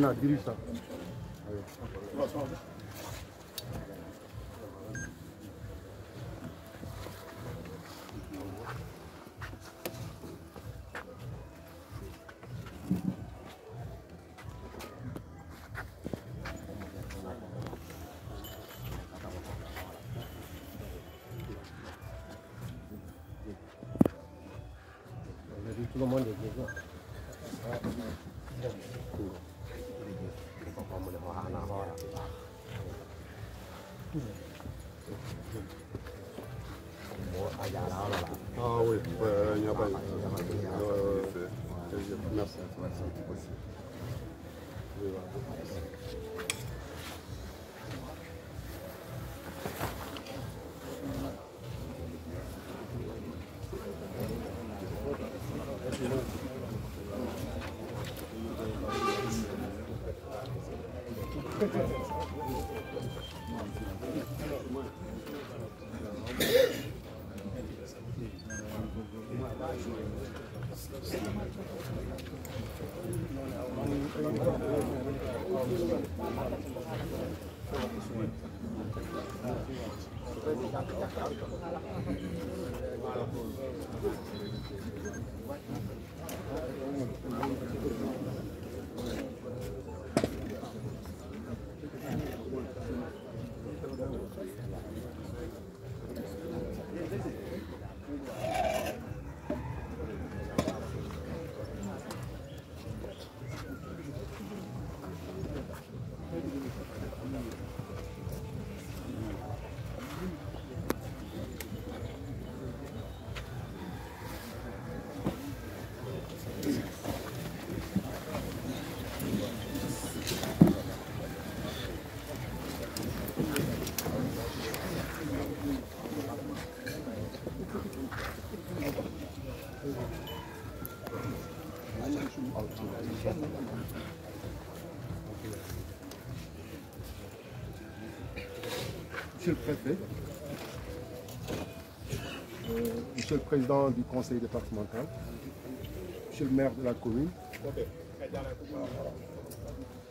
Maintenant, dirige ça. Tout le monde est déjà. Ah oui, il n'y a pas eu. Merci. Monsieur le préfet, monsieur le président du conseil départemental, monsieur le maire de la commune,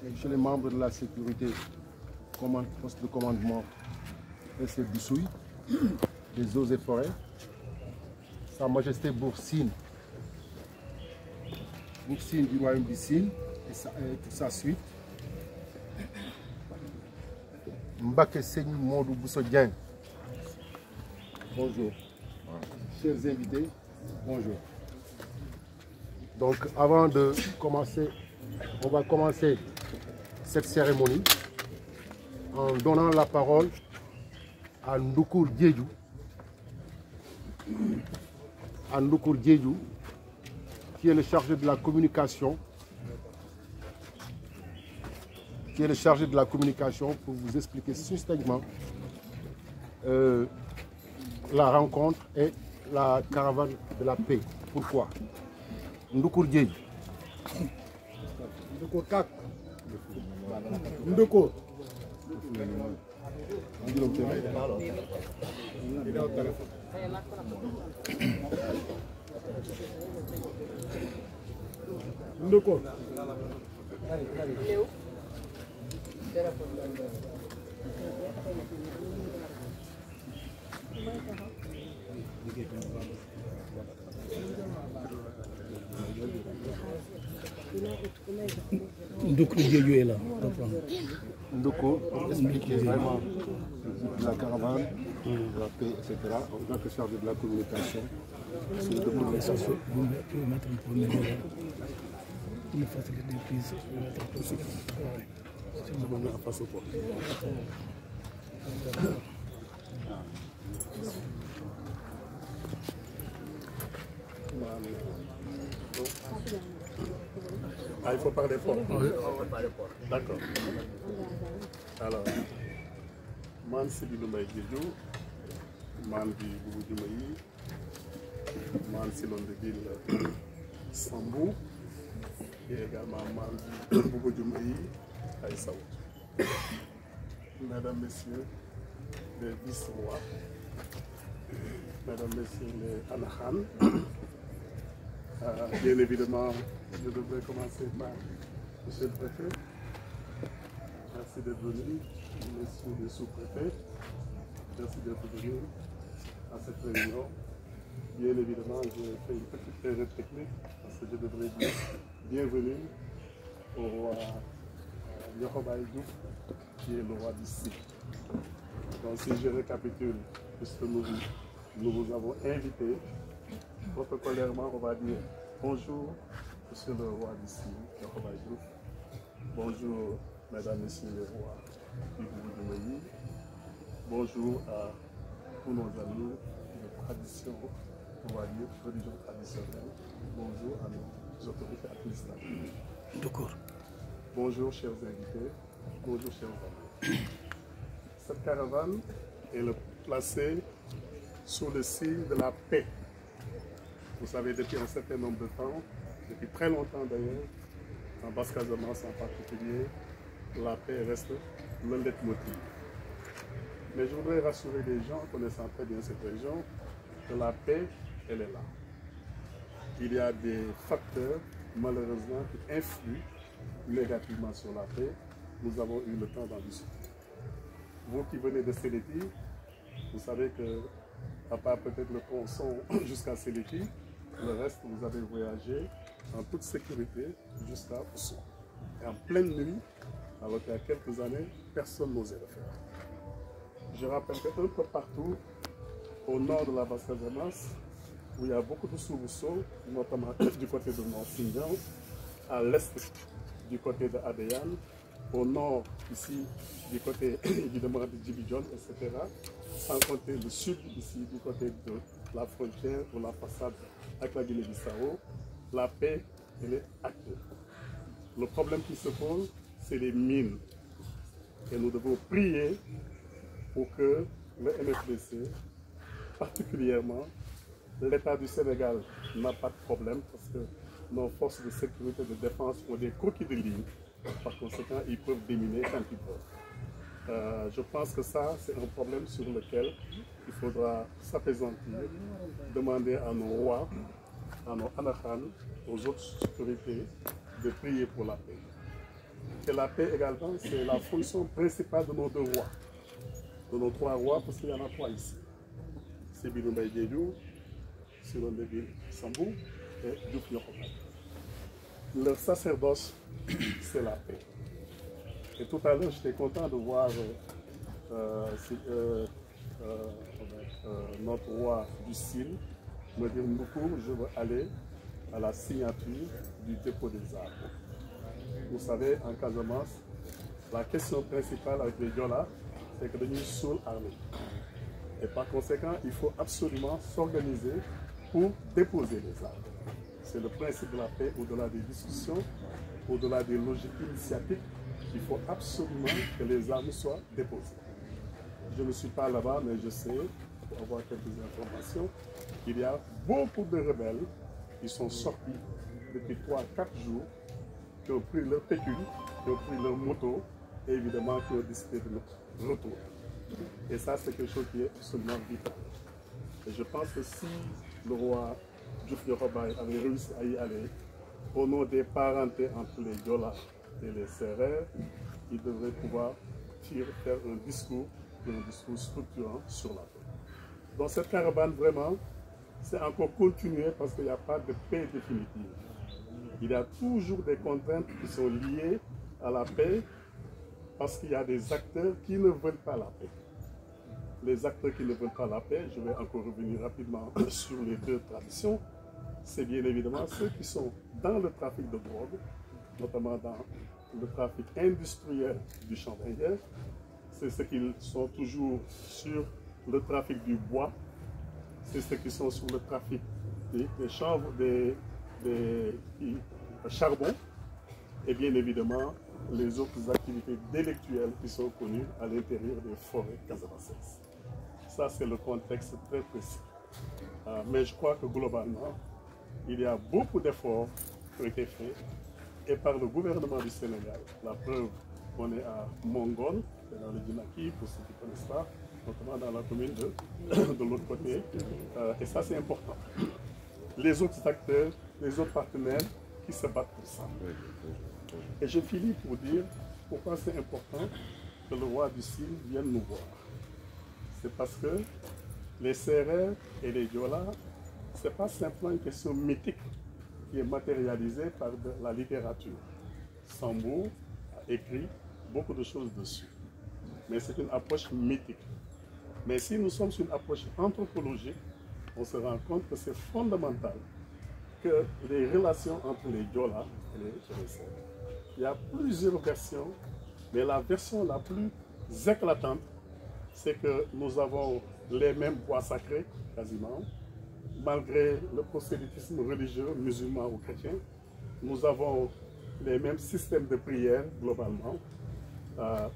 monsieur les membres de la sécurité, poste de commandement SC Bissouy, des eaux et forêts, Sa Majesté Boursine du royaume du Sine et toute sa suite, Mbaké Seigne Modou Bousso Dieng, bonjour. Chers invités, bonjour. Donc avant de commencer, on va commencer cette cérémonie en donnant la parole à Ndoukour Diédhiou. Qui est le chargé de la communication, pour vous expliquer succinctement la rencontre et la caravane de la paix. Pourquoi? Ndoukour Diédhiou. Ndoukour Kak. Ndoukour. Ndoukour. Ndoukour Diédhiou est là. Ndoukour pour expliquer vraiment la caravane, la paix, etc. En tant que chargé de la communication. Vous pouvez mettre un premier mot là. Il faut que des prises. Je me mets en face au point. Ah, il faut parler fort. D'accord. Alors, man Sidibou Mbaye Diédhiou, man bi Boubou Diomaye, man Silon de Ville Sambou, et également man bi Boubou Diomaye Aïssaou. Mesdames, Messieurs les vice-rois, Mesdames, Messieurs les Anakhan, bien évidemment, je devrais commencer par Monsieur le Préfet, Merci d'être venu, messieurs les sous-préfets. Merci d'être venu à cette réunion. Bien évidemment, j'ai fait une petite erreur technique parce que je devrais dire bienvenue au roi Yokobaï Diouf, qui est le roi d'ici. Donc si je récapitule, puisque nous vous avons invité, protocolairement on va dire bonjour monsieur le roi d'ici, Yokobaï Diouf. Bonjour mesdames, messieurs les rois du Boubou. Bonjour à tous nos amis de tradition, on va dire religion traditionnelle. Bonjour à nos autorités administratives. D'accord. Bonjour chers invités, bonjour chers amis. Cette caravane est placée sous le signe de la paix. Vous savez, depuis un certain nombre de temps, depuis très longtemps d'ailleurs, en Basse-Casamance en particulier, la paix reste le leitmotiv. Mais je voudrais rassurer les gens connaissant très bien cette région que la paix, elle est là. Il y a des facteurs, malheureusement, qui influent négativement sur la paix. Nous avons eu le temps d'en discuter. Vous qui venez de Séléti, vous savez que, à part peut-être le tronçon jusqu'à Séléti, le reste, vous avez voyagé en toute sécurité jusqu'à Ousso. Et en pleine nuit, alors qu'il y a quelques années, personne n'osait le faire. Je rappelle qu'un peu partout, au nord de la Basse-Casamance, où il y a beaucoup de soubresauts, notamment du côté de Nord-Sindian, à l'est du côté de Adéane, au nord ici du côté évidemment de Djibidjon, etc. Sans compter le sud ici du côté de la frontière ou la façade avec la Guinée-Bissau, la paix elle est active. Le problème qui se pose, c'est les mines. Et nous devons prier pour que le MFDC, particulièrement l'État du Sénégal, n'a pas de problème parce que nos forces de sécurité et de défense ont des croquis de ligne. Par conséquent, ils peuvent déminer quand ils peuvent. Je pense que ça, c'est un problème sur lequel il faudra s'apaisantir, demander à nos rois, à nos anachans, aux autres autorités de prier pour la paix. Et la paix également, c'est la fonction principale de nos deux rois, de nos trois rois, parce qu'il y en a trois ici. C'est Bilou Mbaye Diédhiou, Siron Ndébi Sambou et Diouf Yokobaï. Leur sacerdoce, c'est la paix. Et tout à l'heure, j'étais content de voir notre roi du Sine me dire beaucoup, je veux aller à la signature du dépôt des arbres. Vous savez, en Casamance, la question principale avec les Diola, c'est que nous sommes armés. Et par conséquent, il faut absolument s'organiser pour déposer les arbres. C'est le principe de la paix, au-delà des discussions, au-delà des logiques initiatiques. Il faut absolument que les armes soient déposées. Je ne suis pas là-bas, mais je sais, pour avoir quelques informations, qu'il y a beaucoup de rebelles qui sont sortis depuis 3-4 jours, qui ont pris leur pécule, qui ont pris leur moto, et évidemment qui ont décidé de notre retour. Et ça, c'est quelque chose qui est absolument vital. Et je pense que si le roi Diouf Yokobaï avait réussi à y aller, au nom des parentés entre les Diola et les Sérères, il devrait pouvoir faire un discours structurant sur la paix. Dans cette caravane, vraiment, c'est encore continué parce qu'il n'y a pas de paix définitive. Il y a toujours des contraintes qui sont liées à la paix parce qu'il y a des acteurs qui ne veulent pas la paix. Les acteurs qui ne veulent pas la paix, je vais encore revenir rapidement sur les deux traditions, c'est bien évidemment ceux qui sont dans le trafic de drogue, notamment dans le trafic industriel du champ indien. C'est ceux qui sont toujours sur le trafic du bois, c'est ceux qui sont sur le trafic des charbon, et bien évidemment les autres activités délictuelles qui sont connues à l'intérieur des forêts casamançaises. Ça, c'est le contexte très précis. Mais je crois que globalement, il y a beaucoup d'efforts qui ont été faits et par le gouvernement du Sénégal. La preuve, on est à Mongol, dans le Djinaki, pour ceux qui ne connaissent pas, notamment dans la commune de l'autre côté. Et ça, c'est important. Les autres acteurs, les autres partenaires qui se battent pour ça. Et je finis pour dire pourquoi c'est important que le roi du Sine vienne nous voir? C'est parce que les Sérères et les Diola, ce n'est pas simplement une question mythique qui est matérialisée par la littérature. Sambou a écrit beaucoup de choses dessus, mais c'est une approche mythique. Mais si nous sommes sur une approche anthropologique, on se rend compte que c'est fondamental que les relations entre les Diola et les Sérères. Il y a plusieurs versions, mais la version la plus éclatante, c'est que nous avons les mêmes bois sacrés, quasiment, malgré le prosélytisme religieux, musulman ou chrétien. Nous avons les mêmes systèmes de prière, globalement.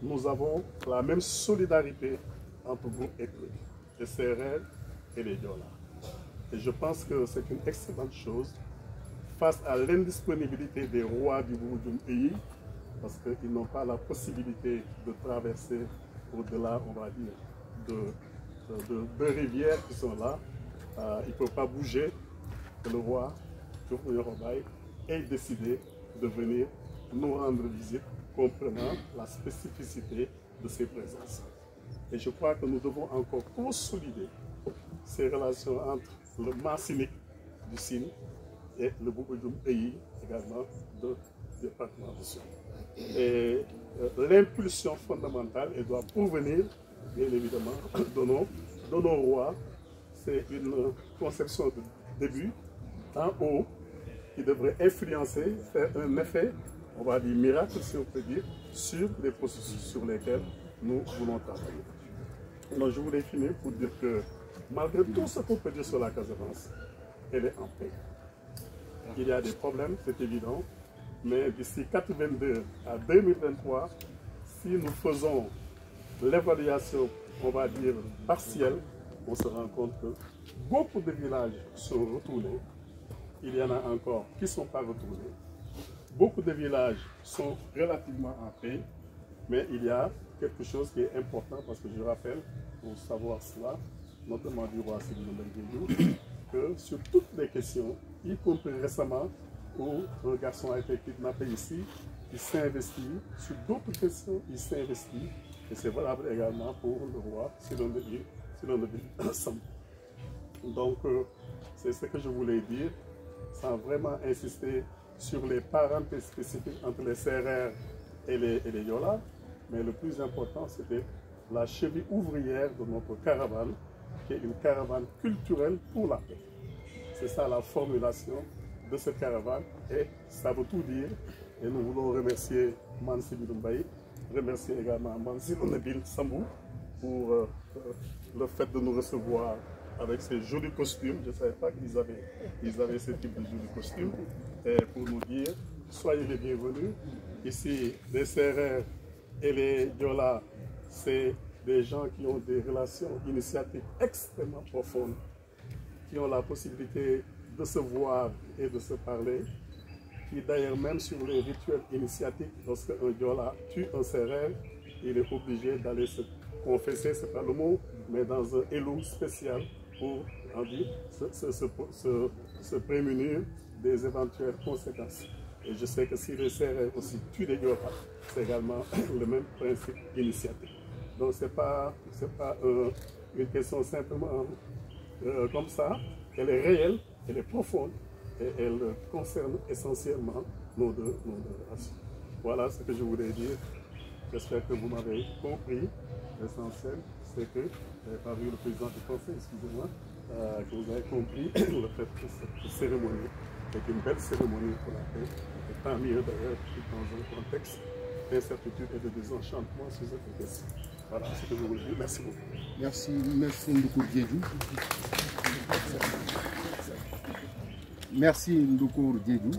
Nous avons la même solidarité entre groupes ethniques, les Sérères et les Diola. Et je pense que c'est une excellente chose face à l'indisponibilité des rois du pays, parce qu'ils n'ont pas la possibilité de traverser au-delà, on va dire, de rivières qui sont là. Il ne peut pas bouger, que le roi Yorobay ait décidé de venir nous rendre visite, comprenant la spécificité de ses présences. Et je crois que nous devons encore consolider ces relations entre le Massinique du Sine et le Bouboudjoum pays également du département du Sud. Et l'impulsion fondamentale, elle doit provenir, bien évidemment, de nos rois. C'est une conception de début, en haut, qui devrait influencer, faire un effet, on va dire miracle, si on peut dire, sur les processus sur lesquels nous voulons travailler. Donc je voulais finir pour dire que malgré tout ce qu'on peut dire sur la Casamance, elle est en paix. Il y a des problèmes, c'est évident, mais d'ici 1982 à 2023, si nous faisons l'évaluation, on va dire, partielle, on se rend compte que beaucoup de villages sont retournés. Il y en a encore qui ne sont pas retournés. Beaucoup de villages sont relativement en paix, mais il y a quelque chose qui est important, parce que je rappelle, pour savoir cela, notamment du roi Sédhiou Mbéguédou, que sur toutes les questions, y compris récemment, où un garçon a été kidnappé ici, il s'est investi. Sur d'autres questions, il s'est investi. Et c'est valable également pour le roi Sédhiou Sambou. Donc, c'est ce que je voulais dire, sans vraiment insister sur les parentés spécifiques entre les Sérères et les Diola. Mais le plus important, c'était la cheville ouvrière de notre caravane, qui est une caravane culturelle pour la paix. C'est ça la formulation de cette caravane, et ça veut tout dire. Et nous voulons remercier Mansi Bilumbaï, remercier également Mansi Sambou pour le fait de nous recevoir avec ces jolis costumes. Je ne savais pas qu'ils avaient ce type de jolis costumes. Et pour nous dire, soyez les bienvenus. Ici, les Sérères et les Diola, c'est des gens qui ont des relations initiatiques extrêmement profondes, qui ont la possibilité de se voir et de se parler, qui d'ailleurs même sur les rituels initiatiques, lorsque un Diola tue un Sérère, il est obligé d'aller se confesser, c'est pas le mot, mais dans un éloum spécial pour se prémunir des éventuelles conséquences. Et je sais que si les Sérères aussi tuent des Diola, c'est également le même principe initiatique. Donc ce n'est pas une question simplement comme ça, elle est réelle, elle est profonde et elle concerne essentiellement nos deux relations. Voilà ce que je voulais dire. J'espère que vous m'avez compris. L'essentiel, c'est que, je n'avais pas vu le président du conseil, excusez-moi, que vous avez compris le fait que cette cérémonie est une belle cérémonie pour la paix, et tant mieux d'ailleurs dans un contexte d'incertitude et de désenchantement sur cette question. Voilà ce que je voulais dire. Merci beaucoup. Merci Ndoukour Diédhiou. Merci Ndoukour Diédhiou.